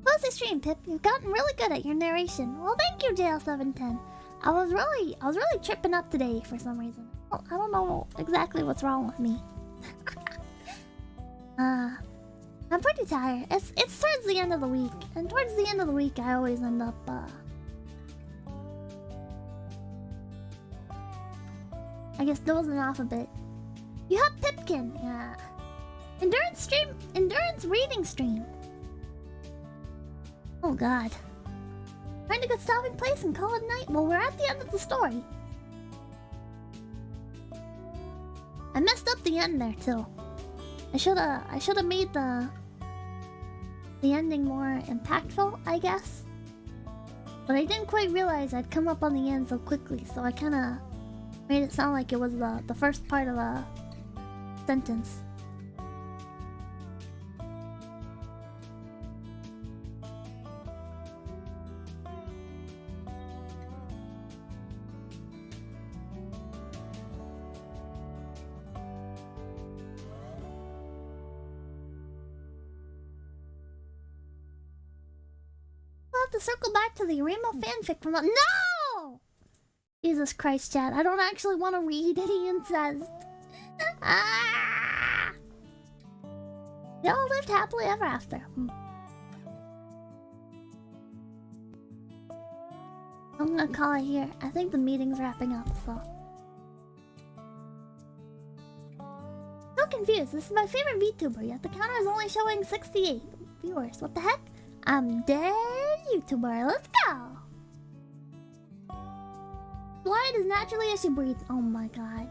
Close stream, Pip. You've gotten really good at your narration. Well, thank you, JL710. I was really tripping up today for some reason. Well, I don't know exactly what's wrong with me. I'm pretty tired. It's towards the end of the week, and towards the end of the week, I always end up I guess dozing off a bit. You have Pipkin, yeah. Endurance reading stream. Oh god. Trying to get stopping place and call it night. Well, we're at the end of the story. I messed up the end there too. I shoulda made the ending more impactful, I guess. But I didn't quite realize I'd come up on the end so quickly, so I kinda made it sound like it was the first part of a sentence. To circle back to the Remo fanfic from No! Jesus Christ, chat. I don't actually want to read any incest. Ah! They all lived happily ever after. I'm gonna call it here. I think the meeting's wrapping up, so. So confused. This is my favorite VTuber, yet the counter is only showing 68 viewers. What the heck? I'm dead YouTuber. Let's go! Blind as naturally as she breathes. Oh my god.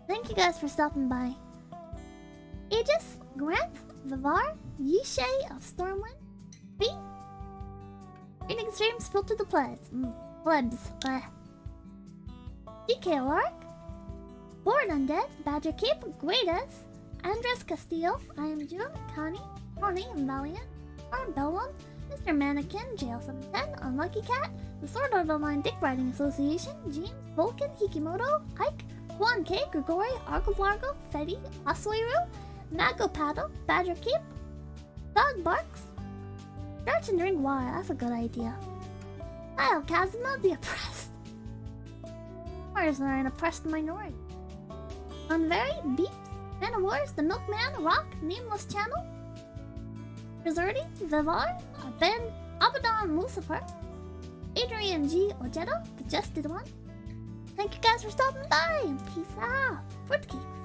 Thank you guys for stopping by. Aegis, Grant, Vivar, Yishay of Stormwind, B. Reading streams filter the plebs. Plebs. DK Lark, Born Undead, Badger Cape, Greatest, Andres Castillo, I am June, Connie, Tony, and Valiant, Bellum, Mr. Mannequin, JL710, Unlucky Cat, the Sword Art Online Dick Riding Association, James, Vulcan, Hikimoto, Ike, Juan K, Grigori, Argo Blargo, Fetty, Asuiru, Mago Paddle, Badger Keep, Dog Barks, Stretch and Drink Water, that's a good idea. Kyle Kazuma, the Oppressed. Wars are an oppressed minority. Unvery, Beeps, Man Wars, the Milkman, Rock, Nameless Channel, Rizurdi, Vivar, Ben, Abaddon, Lucifer, Adrian G. Ojeda, the Justed One. Thank you guys for stopping by, and peace out. Fruitcakes.